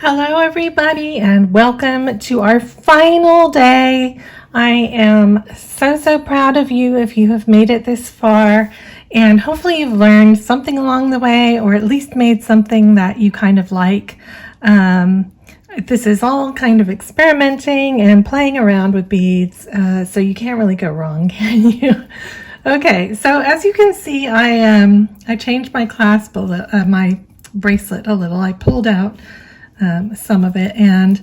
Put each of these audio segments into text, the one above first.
Hello everybody and welcome to our final day. I am so proud of you if you have made it this far, and hopefully you've learned something along the way, or at least made something that you kind of like. This is all kind of experimenting and playing around with beads, so you can't really go wrong, can you? Okay, so as you can see, I changed my clasp, my bracelet a little. I pulled out some of it, and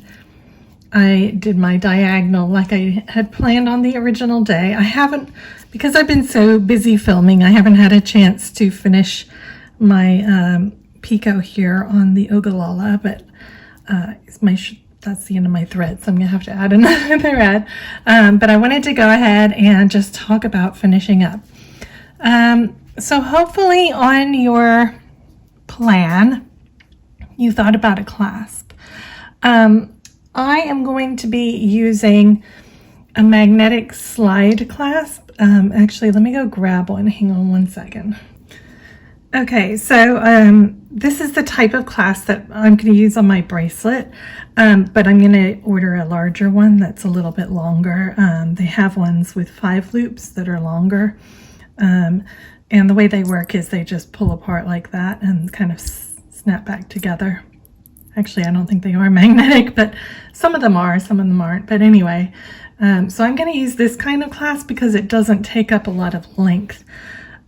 I did my diagonal like I had planned on the original day. I haven't, because I've been so busy filming, I haven't had a chance to finish my picot here on the Ogallala, but that's the end of my thread, so I'm gonna have to add another thread. But I wanted to go ahead and just talk about finishing up. So hopefully on your plan, you thought about a clasp. I am going to be using a magnetic slide clasp. Actually, let me go grab one. Hang on one second. Okay, so this is the type of clasp that I'm going to use on my bracelet, but I'm going to order a larger one that's a little bit longer. They have ones with 5 loops that are longer, and the way they work is they just pull apart like that and kind of snap back together. Actually, I don't think they are magnetic, but some of them are, some of them aren't. But anyway, so I'm going to use this kind of clasp because it doesn't take up a lot of length.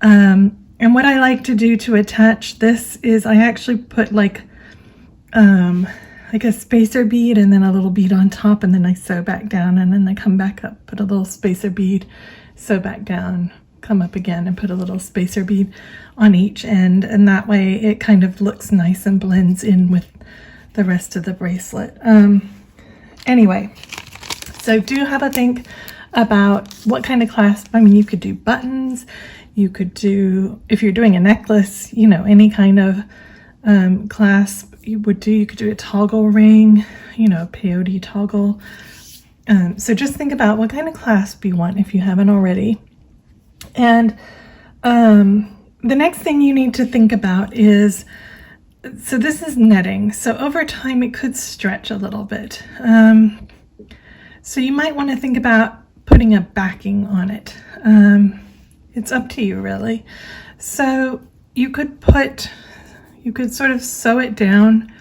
And what I like to do to attach this is I actually put like a spacer bead and then a little bead on top, and then I sew back down, and then I come back up, put a little spacer bead, sew back down, come up again and put a little spacer bead on each end, and that way it kind of looks nice and blends in with the rest of the bracelet. Anyway, so do have a think about what kind of clasp. I mean, you could do buttons, you could do, if you're doing a necklace, you know, any kind of clasp you could do a toggle ring, you know, a peyote toggle. So just think about what kind of clasp you want if you haven't already. And the next thing you need to think about is, so this is netting. So over time it could stretch a little bit. So you might want to think about putting a backing on it. It's up to you really. So you could sort of sew it down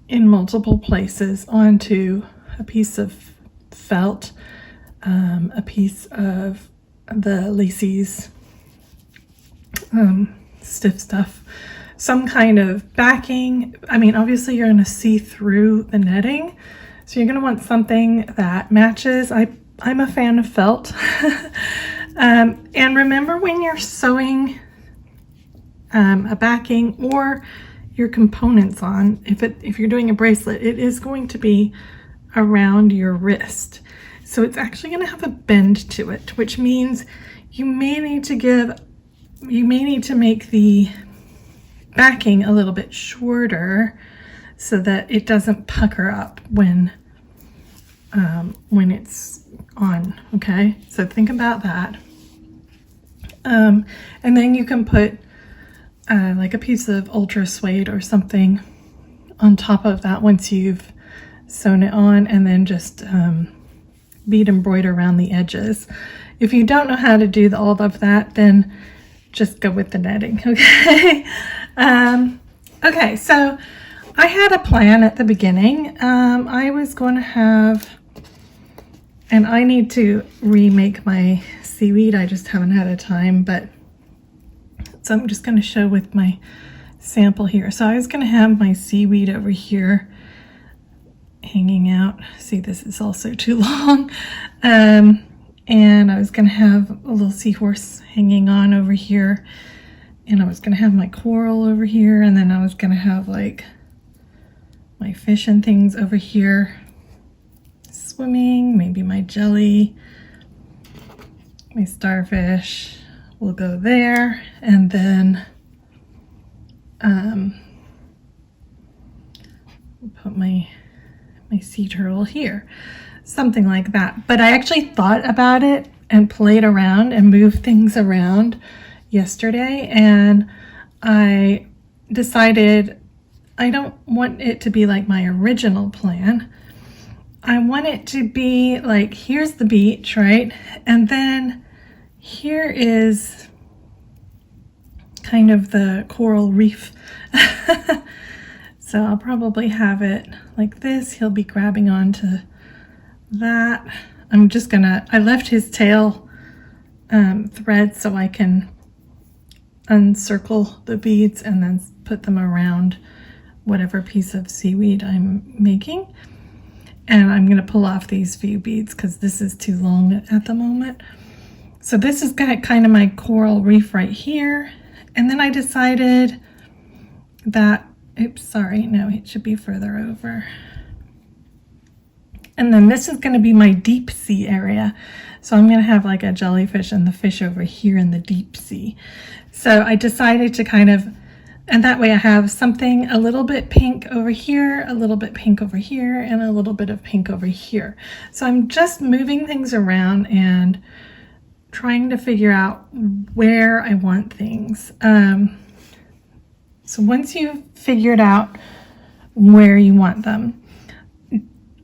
in multiple places onto a piece of felt, a piece of the laces, stiff stuff, some kind of backing. I mean, obviously you're going to see through the netting, so you're going to want something that matches. I'm a fan of felt. And remember, when you're sewing a backing or your components on, if you're doing a bracelet, it is going to be around your wrist. So it's actually going to have a bend to it, which means you may need to make the backing a little bit shorter so that it doesn't pucker up when it's on. Okay, so think about that. And then you can put like a piece of ultra suede or something on top of that once you've sewn it on, and then just bead embroider around the edges. If you don't know how to do all of that, then just go with the netting. Okay. Okay, so I had a plan at the beginning. I was going to have, and I need to remake my seaweed. I just haven't had a time, but so I'm just going to show with my sample here. So I was going to have my seaweed over here hanging out. See, this is also too long. And I was going to have a little seahorse hanging on over here, and I was going to have my coral over here, and then I was going to have like my fish and things over here swimming, maybe my jelly, my starfish will go there, and then put my sea turtle here, something like that. But I actually thought about it and played around and moved things around yesterday, and I decided I don't want it to be like my original plan. I want it to be like, here's the beach, right? And then here is kind of the coral reef. So I'll probably have it like this. He'll be grabbing onto that. I'm just gonna, I left his tail thread so I can uncircle the beads and then put them around whatever piece of seaweed I'm making. And I'm gonna pull off these few beads because this is too long at the moment. So this is kind of my coral reef right here. And then I decided that, oops, sorry, no, it should be further over. And then this is going to be my deep sea area. So I'm going to have like a jellyfish and the fish over here in the deep sea. So I decided to kind of, and that way I have something a little bit pink over here, a little bit pink over here, and a little bit of pink over here. So I'm just moving things around and trying to figure out where I want things. So once you've figured out where you want them,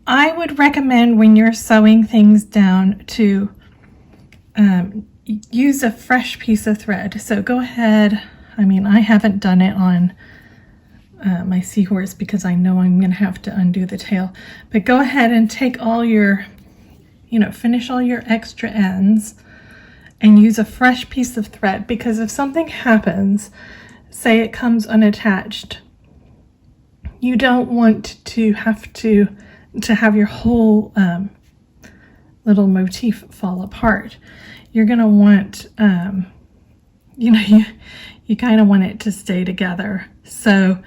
I would recommend when you're sewing things down to use a fresh piece of thread. So go ahead, I mean, I haven't done it on my seahorse because I know I'm gonna have to undo the tail, but go ahead and take all your, finish all your extra ends and use a fresh piece of thread, because if something happens, say it comes unattached, you don't want to have your whole little motif fall apart. You're gonna want, you kind of want it to stay together. So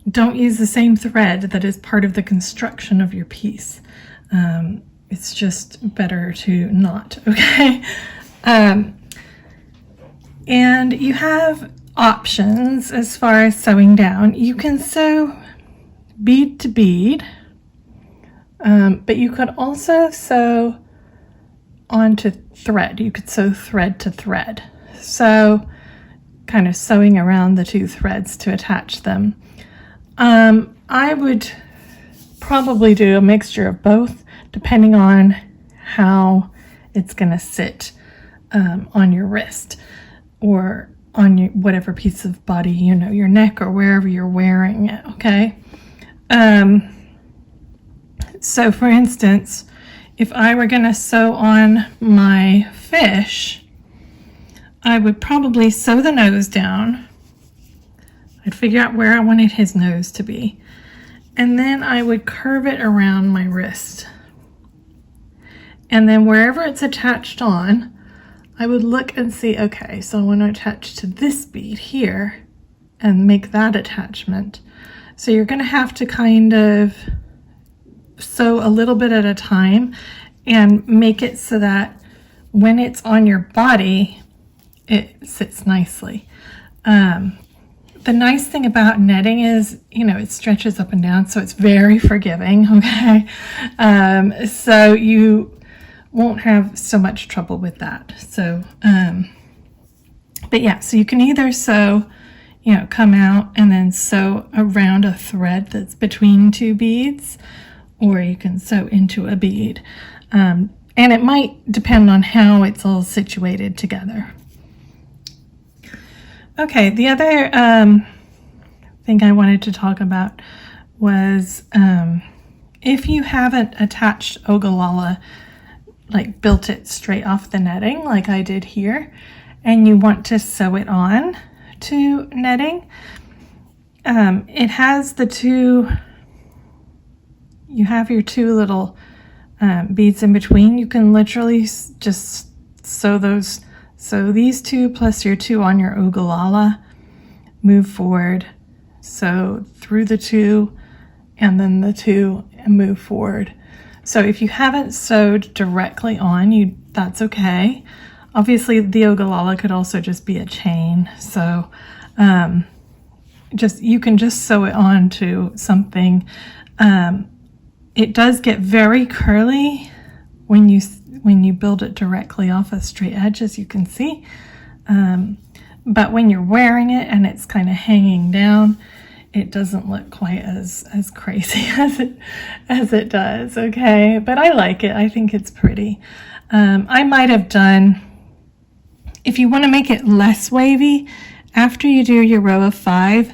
don't use the same thread that is part of the construction of your piece. It's just better to not, okay? And you have options as far as sewing down. You can sew bead to bead, but you could also sew onto thread. You could sew thread to thread. So kind of sewing around the two threads to attach them. I would probably do a mixture of both depending on how it's going to sit on your wrist or on your whatever piece of body, your neck or wherever you're wearing it, okay? So for instance, if I were going to sew on my fish, I would probably sew the nose down. I'd figure out where I wanted his nose to be. And then I would curve it around my wrist. And then wherever it's attached on, I would look and see, okay, so I want to attach to this bead here and make that attachment. So you're going to have to kind of sew a little bit at a time and make it so that when it's on your body, it sits nicely. The nice thing about netting is, it stretches up and down, so it's very forgiving, okay? So you won't have so much trouble with that. So, but yeah, so you can either sew, come out and then sew around a thread that's between two beads, or you can sew into a bead. And it might depend on how it's all situated together. Okay, the other thing I wanted to talk about was if you haven't attached Ogallala, like built it straight off the netting like I did here, and you want to sew it on to netting, it has you have your two little beads in between. You can literally just sew these two plus your two on your Ogallala, move forward, sew through the two, and then the two, and move forward. So if you haven't sewed directly on, that's okay. Obviously the Ogallala could also just be a chain. So you can just sew it onto something. It does get very curly when you build it directly off a straight edge, as you can see. But when you're wearing it and it's kind of hanging down, it doesn't look quite as crazy as it does, okay? But I like it. I think it's pretty. I might have done, if you want to make it less wavy, after you do your row of 5,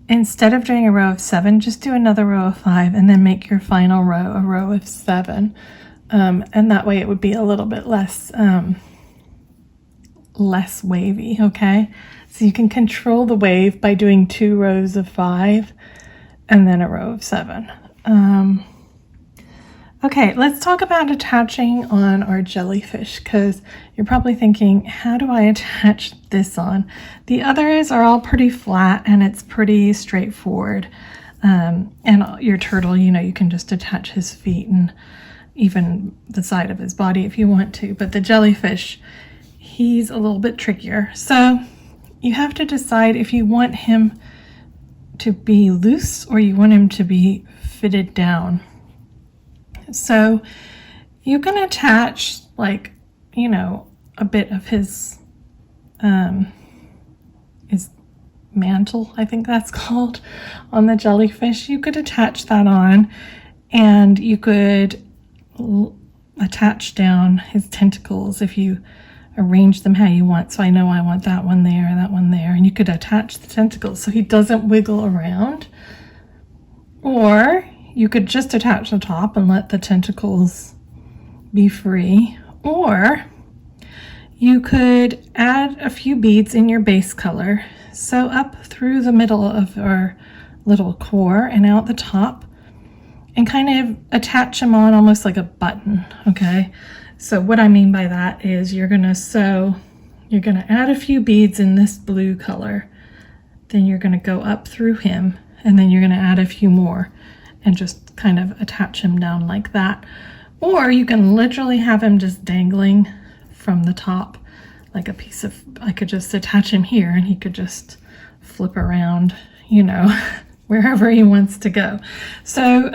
instead of doing a row of 7, just do another row of 5 and then make your final row a row of 7. And that way it would be a little bit less wavy, okay? So you can control the wave by doing 2 rows of 5 and then a row of 7. Okay, let's talk about attaching on our jellyfish, because you're probably thinking, how do I attach this on? The others are all pretty flat and it's pretty straightforward. And your turtle, you know, you can just attach his feet and even the side of his body if you want to. But the jellyfish, he's a little bit trickier. So you have to decide if you want him to be loose or you want him to be fitted down. So you can attach, like, you know, a bit of his mantle, I think that's called, on the jellyfish. You could attach that on, and you could attach down his tentacles if you arrange them how you want. So I know I want that one there, and you could attach the tentacles so he doesn't wiggle around. Or you could just attach the top and let the tentacles be free. Or you could add a few beads in your base color. So up through the middle of our little core and out the top, and kind of attach them on almost like a button, okay? So what I mean by that is you're gonna add a few beads in this blue color, then you're gonna go up through him, and then you're gonna add a few more and just kind of attach him down like that. Or you can literally have him just dangling from the top like a piece of, I could just attach him here and he could just flip around, you know, wherever he wants to go. So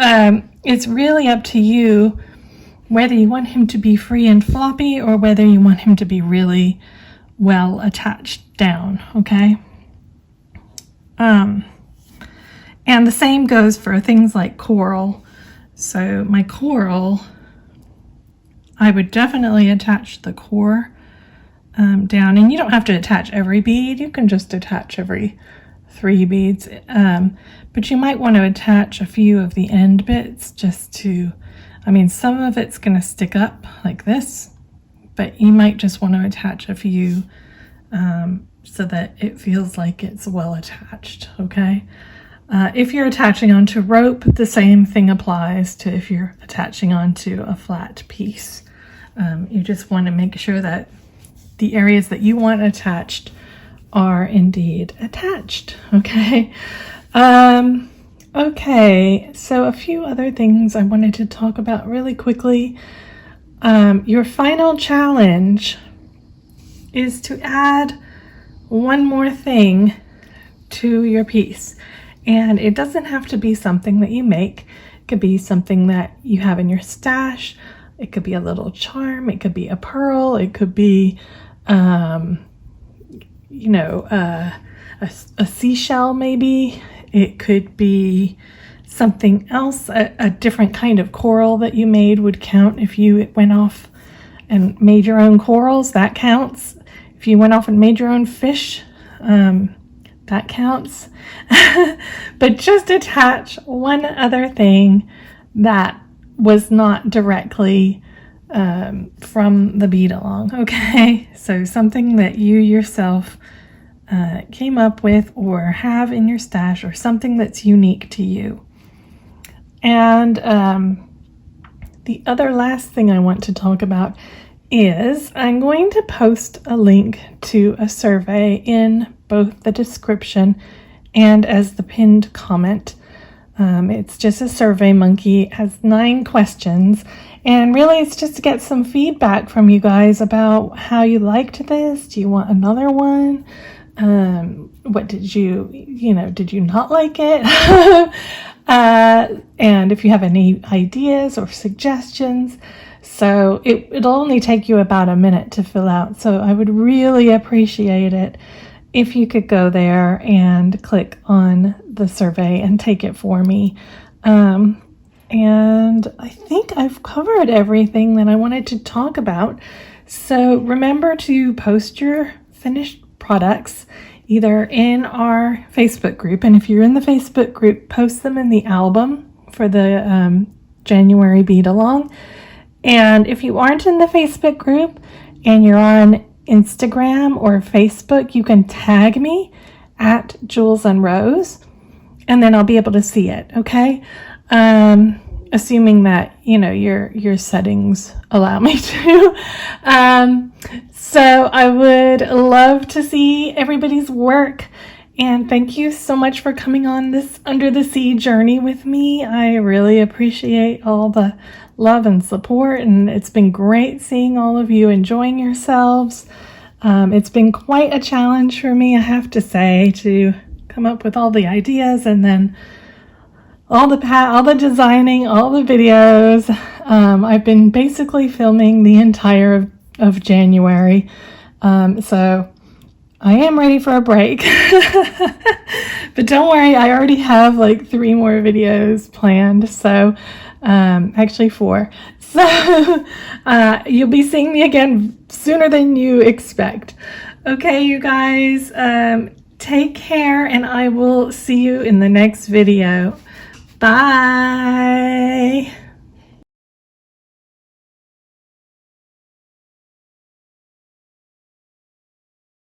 it's really up to you whether you want him to be free and floppy or whether you want him to be really well attached down, okay? And the same goes for things like coral. So my coral, I would definitely attach the core down, and you don't have to attach every bead. You can just attach every 3 beads, but you might want to attach a few of the end bits just to, I mean, some of it's going to stick up like this, but you might just want to attach a few so that it feels like it's well attached, okay? If you're attaching onto rope, the same thing applies to if you're attaching onto a flat piece. You just want to make sure that the areas that you want attached are indeed attached, okay? Okay, so a few other things I wanted to talk about really quickly. Your final challenge is to add one more thing to your piece. And it doesn't have to be something that you make. It could be something that you have in your stash. It could be a little charm. It could be a pearl. It could be, you know, a seashell maybe. It could be something else. A different kind of coral that you made would count. If you went off and made your own corals, that counts. If you went off and made your own fish, that counts. But just attach one other thing that was not directly from the Beadalong, okay? So something that you yourself came up with or have in your stash, or something that's unique to you. And the other last thing I want to talk about is I'm going to post a link to a survey in both the description and as the pinned comment. It's just a Survey Monkey. It has 9 questions, and really it's just to get some feedback from you guys about how you liked this. Do you want another one? What did you did you not like it? And if you have any ideas or suggestions. So it'll only take you about a minute to fill out, so I would really appreciate it if you could go there and click on the survey and take it for me. And I think I've covered everything that I wanted to talk about. So remember to post your finished products either in our Facebook group, and if you're in the Facebook group, post them in the album for the January Beadalong. And if you aren't in the Facebook group and you're on Instagram or Facebook, you can tag me at Jules and Rose, and then I'll be able to see it, okay? Assuming that, you know, your settings allow me to. So I would love to see everybody's work. And thank you so much for coming on this Under the Sea journey with me. I really appreciate all the love and support, and it's been great seeing all of you enjoying yourselves. It's been quite a challenge for me, I have to say, to come up with all the ideas and then all the designing, all the videos. I've been basically filming the entire of January. So I am ready for a break. But don't worry, I already have like 3 more videos planned. So actually 4. So you'll be seeing me again sooner than you expect. Okay, you guys, take care, and I will see you in the next video. Bye.